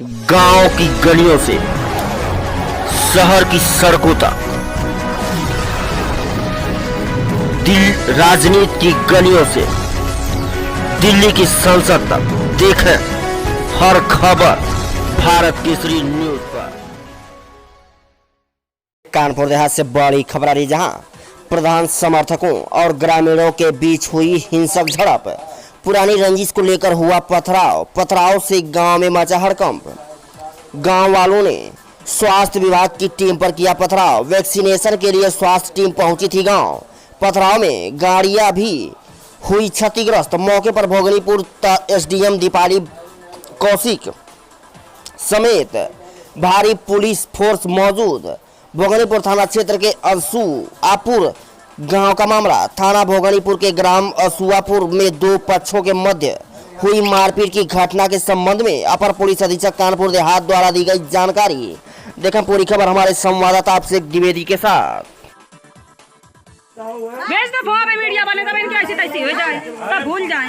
गांव की गलियों से शहर की सड़कों तक, राजनीति की गलियों से दिल्ली की संसद तक, देखें हर खबर भारत केसरी न्यूज पर। कानपुर देहात से बड़ी खबर आ रही, जहां प्रधान समर्थकों और ग्रामीणों के बीच हुई हिंसक झड़प। पुरानी रंजिश को लेकर हुआ पथराव से गांव में मचा हड़कंप। गांव वालों ने स्वास्थ्य विभाग की टीम पर किया पथराव। वैक्सीनेशन के लिए स्वास्थ्य टीम पहुंची थी गांव। पथराव में गाड़ियां भी हुई क्षतिग्रस्त। मौके पर भोगनीपुर एसडीएम दीपाली कौशिक समेत भारी पुलिस फोर्स मौजूद। भोगनीपुर थाना क्षेत्र के असूआपुर गांव का मामला। थाना भोगनीपुर के ग्राम असूआपुर में दो पक्षों के मध्य हुई मारपीट की घटना के संबंध में अपर पुलिस अधीक्षक कानपुर देहात द्वारा दी गई जानकारी। देखें पूरी खबर हमारे संवाददाता अभिषेक द्विवेदी के साथ। भेज दो फोन पे मीडिया बने तब इनकी ऐसी तैसी हो जाए, तब भूल जाए।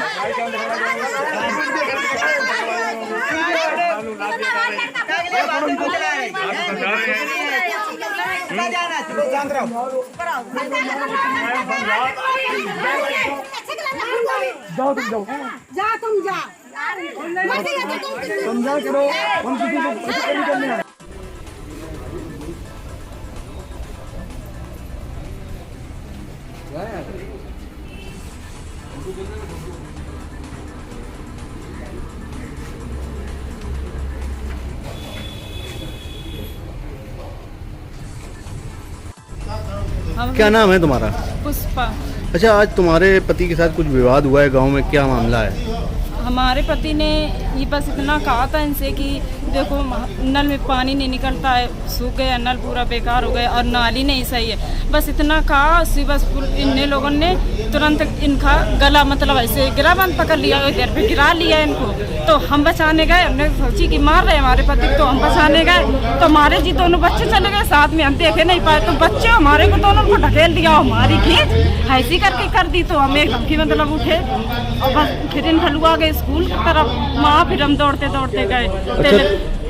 जाओ तुम जाओ, जा तुम जा, समझा करो, हम किसी को नहीं करने हैं। क्या नाम है तुम्हारा? पुष्पा। अच्छा, आज तुम्हारे पति के साथ कुछ विवाद हुआ है गांव में, क्या मामला है? हमारे पति ने ये बस इतना कहा था इनसे कि देखो नल में पानी नहीं निकलता है, सूख गया नल, पूरा बेकार हो गया और नाली नहीं सही है। बस इतना कहा, बस इन लोगों ने तुरंत इनका गला मतलब ऐसे गिराबंद पकड़ लिया, इधर पे गिरा लिया इनको। तो हम बचाने गए, हमने सोची कि मार रहे हमारे पति, तो हम बचाने गए तो हमारे जी दोनों बच्चे चले गए साथ में, हम देखे नहीं पाए। तो बच्चे हमारे को दोनों को ढकेल दिया, हमारी खींच ऐसी करके कर दी। तो हम एकदम की मतलब उठे और बस फिर इन हलुआ गए स्कूल की तरफ। वहाँ फिर हम दौड़ते दौड़ते गए।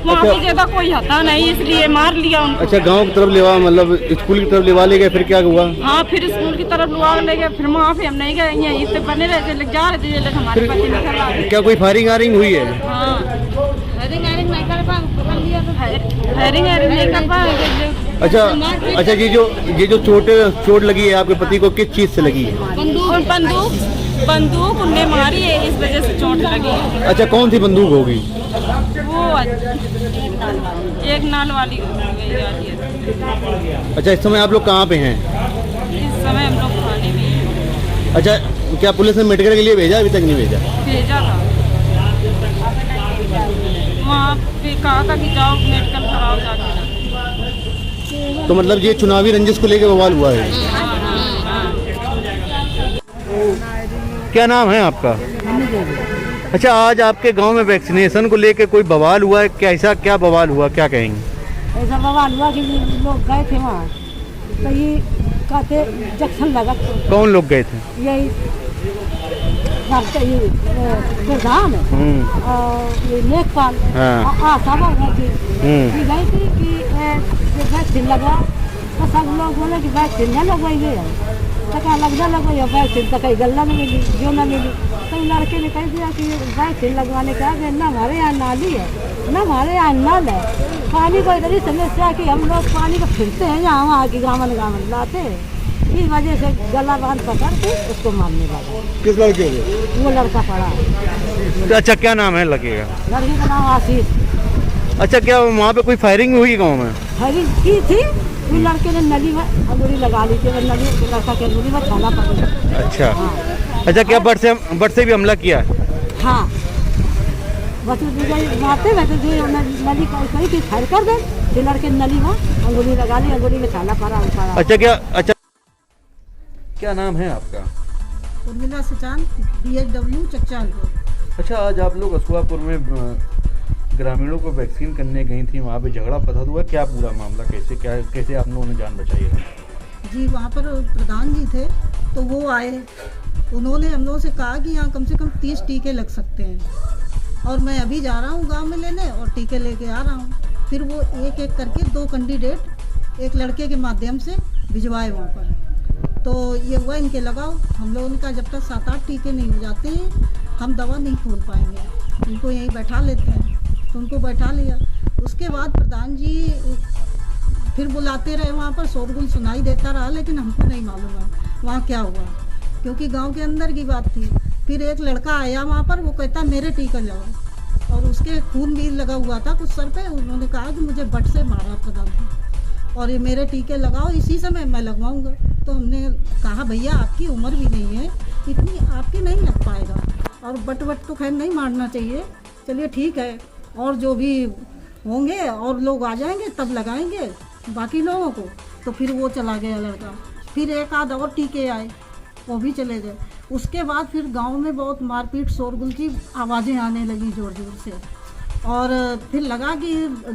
वहाँ की जगह कोई हता नहीं, इसलिए मार लिया उनको। अच्छा, गांव की तरफ लेवा मतलब स्कूल की तरफ लेवा ले गए, फिर क्या हुआ? हाँ, फिर स्कूल की तरफ ले गए। फिर वहाँ पे हम नहीं गए, यहीं पे बने रहे थे, जा रहे थे हमारे पति निकल आ गए। क्या कोई फायरिंग आयरिंग हुई है? हाँ, फायरिंग आयरिंग नहीं कर पाए, फायरिंग आयरिंग नहीं कर पाए। अच्छा, ये जो चोट लगी है आपके पति को, किस चीज से लगी है? बंदूक उन्हें मारी है, इस वजह से चोट लगी है। अच्छा, कौन सी बंदूक होगी? वो एक नाल वाली है। अच्छा, इस समय आप लोग कहाँ पे हैं? इस समय हम लोग थाने में हैं। अच्छा, क्या पुलिस ने मेडिकल के लिए भेजा? अभी तक नहीं भेजा? भेजा था, वहाँ पे कहा था कि जाओ मेडिकल कराओ जाके। तो मतलब ये चुनावी रंजिश को लेकर बवाल हुआ है? क्या नाम है आपका? अच्छा, आज आपके गांव में वैक्सीनेशन को लेकर कोई बवाल हुआ है, कैसा क्या बवाल हुआ, क्या कहेंगे? ऐसा बवाल हुआ कि लोग गए थे वहाँ, तो ये कहते जंक्शन लगा। कौन लोग गए थे? यही प्रधान और ये लेखपाल आशा गई थी कि वैक्सीन लगवा। तो सब लोग बोले कि वैक्सीन नहीं लगवाएंगे, तो क्या लगना लगवाइए वैक्सीन, तो कहीं गलना नहीं मिली, जो ना मिली। तो लड़के ने कह दिया कि वैक्सीन लगवाने का है, न हमारे यहाँ नाली है न हमारे यहाँ नल है, पानी को इतनी समस्या कि हम लोग पानी को फिरते हैं यहाँ वहाँ की गाँव लाते हैं। इस वजह से गला बांध पकड़ के उसको मारने लगा। किस लड़के? वो लड़का पड़ा। अच्छा, क्या नाम है लड़के का? लड़के का नाम आशीष। अच्छा, क्या वहाँ पे कोई फायरिंग हुई गाँव में? फायरिंग की थी, वो लड़के ने नली में अंगूरी लगा ली थी, नली लड़का के अंगूरी में छाला पड़। अच्छा। हाँ। अच्छा, क्या बट से भी हमला किया? हाँ, बस मारते रहते थे, नली कहीं की फायर कर दे, फिर लड़के नली में अंगूरी लगा ली, अंगूरी में छाला पड़ा। अच्छा, क्या नाम है आपका? उर्मिला सचान, BHW चच्चान। अच्छा, आज आप लोग असूआपुर में ग्रामीणों को वैक्सीन करने गई थी, वहाँ पे झगड़ा पता हुआ, क्या पूरा मामला, कैसे आप लोगों ने जान बचाई है? जी, वहाँ पर प्रधान जी थे, तो वो आए, उन्होंने हम लोगों से कहा कि यहाँ कम से कम 30 टीके लग सकते हैं। और मैं अभी जा रहा हूँ गांव में लेने और टीके लेके आ रहा हूँ। फिर वो एक एक करके 2 कैंडिडेट एक लड़के के माध्यम से भिजवाए वहाँ पर। तो ये हुआ इनके लगाओ। हम लोगों ने कहा जब तक 7-8 टीके नहीं हो जाते हैं हम दवा नहीं खोल पाएंगे, इनको यहीं बैठा लेते हैं। तो उनको बैठा लिया। उसके बाद प्रधान जी फिर बुलाते रहे, वहाँ पर शोरगुल सुनाई देता रहा, लेकिन हमको नहीं मालूम है वहाँ क्या हुआ, क्योंकि गांव के अंदर की बात थी। फिर एक लड़का आया वहाँ पर, वो कहता मेरे टीका लगाओ, और उसके खून भी लगा हुआ था कुछ सर पे। उन्होंने कहा कि मुझे बट से मारा प्रधान जी, और ये मेरे टीके लगाओ, इसी समय मैं लगवाऊंगा। तो हमने कहा भैया आपकी उम्र भी नहीं है, इतनी आपकी नहीं लग पाएगा, और बट तो खैर नहीं मारना चाहिए। चलिए ठीक है, और जो भी होंगे और लोग आ जाएंगे तब लगाएंगे बाकी लोगों को। तो फिर वो चला गया लड़का। फिर एक आध और टीके आए, वो भी चले गए। उसके बाद फिर गांव में बहुत मारपीट शोरगुल की आवाज़ें आने लगी ज़ोर ज़ोर से, और फिर लगा कि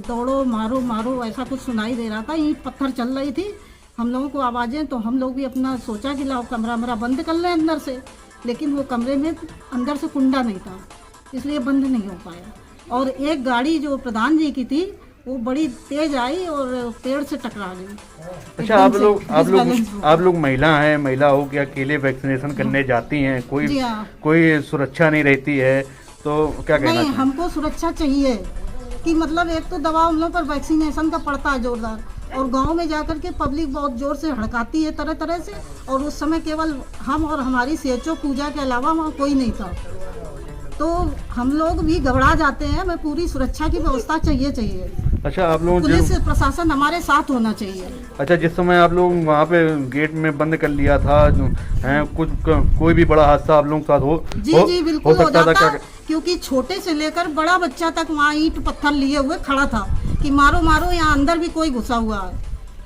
दौड़ो मारो मारो ऐसा कुछ सुनाई दे रहा था। ईंट पत्थर चल रही थी, हम लोगों को आवाज़ें। तो हम लोग भी अपना सोचा कि लाओ कमरा मेरा बंद कर लें अंदर से, लेकिन वो कमरे में अंदर से कुंडा नहीं था, इसलिए बंद नहीं हो पाया। और एक गाड़ी जो प्रधान जी की थी वो बड़ी तेज आई और पेड़ से टकरा गई। अच्छा, आप लोग महिला हैं, महिला हो के अकेले वैक्सीनेशन करने जाती हैं, कोई सुरक्षा नहीं रहती है, तो क्या कहना नहीं, हमको सुरक्षा चाहिए कि मतलब एक तो दवा हम लोग पर वैक्सीनेशन का पड़ता है जोरदार, और गांव में जाकर के पब्लिक बहुत जोर से हड़काती है तरह तरह से। और उस समय केवल हम और हमारी CHO पूजा के अलावा वहाँ कोई नहीं था, तो हम लोग भी घबरा जाते हैं। हमें पूरी सुरक्षा की व्यवस्था चाहिए। अच्छा, आप लोग पुलिस प्रशासन हमारे साथ होना चाहिए। अच्छा, जिस समय आप लोग वहाँ पे गेट में बंद कर लिया था, कोई भी बड़ा हादसा आप लोग के साथ जी बिल्कुल हो जाता था, क्योंकि छोटे से लेकर बड़ा बच्चा तक वहाँ ईंट पत्थर लिए हुए खड़ा था कि मारो मारो, यहाँ अंदर भी कोई घुसा हुआ है,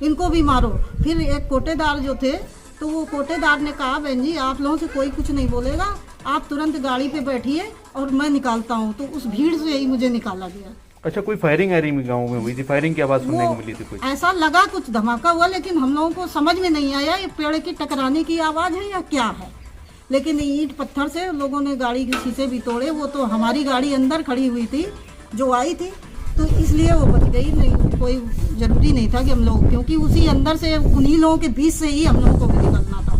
इनको भी मारो। फिर एक कोटेदार जो थे, तो वो कोटेदार ने कहा बहन जी आप लोगों से कोई कुछ नहीं बोलेगा, आप तुरंत गाड़ी पे बैठिए और मैं निकालता हूँ। तो उस भीड़ से ही मुझे निकाला गया। अच्छा, कोई फायरिंग गाँव में हुई थी? फायरिंग की आवाज़ सुनने को मिली थी? कुछ ऐसा लगा कुछ धमाका हुआ, लेकिन हम लोगों को समझ में नहीं आया ये पेड़ की टकराने की आवाज़ है या क्या है। लेकिन ईंट पत्थर से लोगों ने गाड़ी के शीशे भी तोड़े। वो तो हमारी गाड़ी अंदर खड़ी हुई थी जो आई थी, तो इसलिए वो बच गई। नहीं, कोई ज़रूरी नहीं था कि हम लोग, क्योंकि उसी अंदर से उन्हीं लोगों के बीच से ही हम लोगों को भी निकलना था।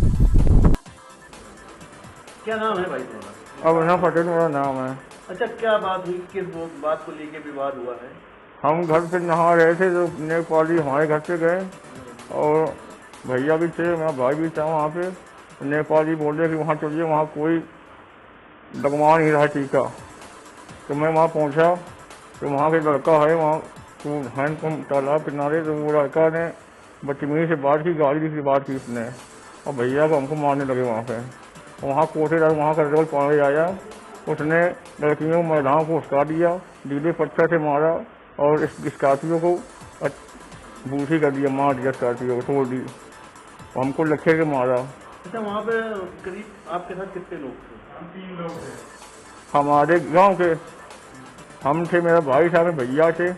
क्या नाम है भाई तुम्हारा? अभिनव पटेल मेरा नाम है। अच्छा, क्या बात हुई, किस बात को लेके विवाद हुआ है? हम घर पे नहा रहे थे तो नेपाली हमारे घर पे गए, और भैया भी थे, मेरा भाई भी था वहाँ पे। नेपाली बोले कि वहाँ चलिए, वहाँ कोई लगवा नहीं रहा टीका। तो मैं वहाँ पहुँचा, तो वहाँ के लड़का है वहाँ तो हैंडपम्प तालाब किनारे, तो वो लड़का ने बदतमीजी से बात की, गाली की बात की उसने, और भैया को हमको मारने लगे वहाँ पे। वहाँ कोटेदार वहाँ का रोल पानी आया, उसने लड़कियों महिलाओं को उसका दिया, डीले पत्थर से मारा, और इस स्कॉर्पियो को बूढ़ी कर दिया, मार दिया, स्कॉर्पियो को तोड़ दी, हमको लखे के मारा। अच्छा, वहाँ पे करीब आपके साथ कितने लोग थे? 3 लोग थे हमारे गांव के। हम थे, मेरा भाई था, मेरे भैया थे,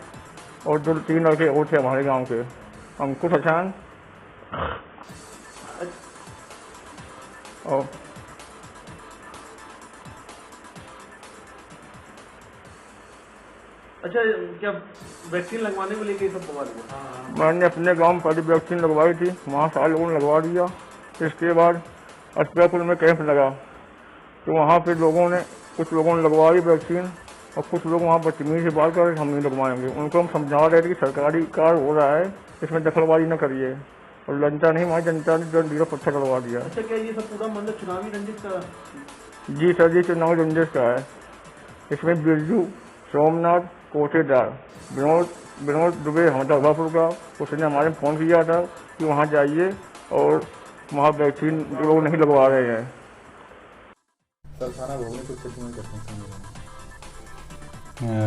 और 2-3 लड़के और थे हमारे गांव के। हमको पहचान और अच्छा, क्या वैक्सीन लगवाने को लेके सब बवाल हुआ? मैंने अपने गांव में पहले वैक्सीन लगवाई थी, वहाँ सारे लोगों ने लगवा दिया। इसके बाद अस्पताल में कैंप लगा, तो वहाँ पे कुछ लोगों ने लगवाई वैक्सीन, और कुछ लोग वहाँ बदतमीजी से बात कर रहे, हम नहीं लगवाएंगे। उनको हम समझा रहे थे कि सरकारी कार्य हो रहा है, इसमें दखलबाजी न करिए, और जनता नहीं, हमारी जनता ने डीला पत्थर लगवा दिया। अच्छा, क्या ये सब पूरा मतलब चुनावी रंजिश का? जी सर जी, चुनावी रंजिश का है। इसमें बिरजू, सोमनाथ, कोटेदार, विनोद दुबे हमारा अभापुर का, उसने हमारे फ़ोन किया था कि वहाँ जाइए और वहाँ वैक्सीन लोग नहीं लगवा रहे हैं।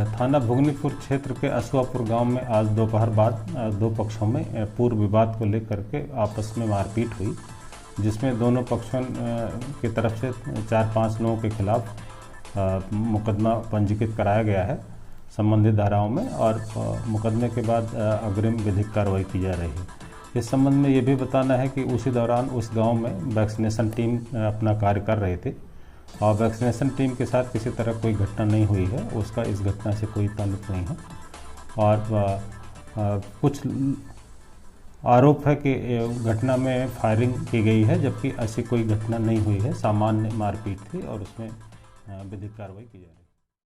थाना भोगनीपुर क्षेत्र के असुआपुर गांव में आज दोपहर बाद 2 पक्षों में पूर्व विवाद को लेकर के आपस में मारपीट हुई, जिसमें दोनों पक्षों की तरफ से 4-5 लोगों के खिलाफ मुकदमा पंजीकृत कराया गया है संबंधित धाराओं में, और मुकदमे के बाद अग्रिम विधिक कार्रवाई की जा रही है। इस संबंध में ये भी बताना है कि उसी दौरान उस गांव में वैक्सीनेशन टीम अपना कार्य कर रहे थे, और वैक्सीनेशन टीम के साथ किसी तरह कोई घटना नहीं हुई है, उसका इस घटना से कोई ताल्लुक नहीं है। और कुछ आरोप है कि घटना में फायरिंग की गई है, जबकि ऐसी कोई घटना नहीं हुई है, सामान्य मारपीट थी और उसमें विधिक कार्रवाई की जा रही है।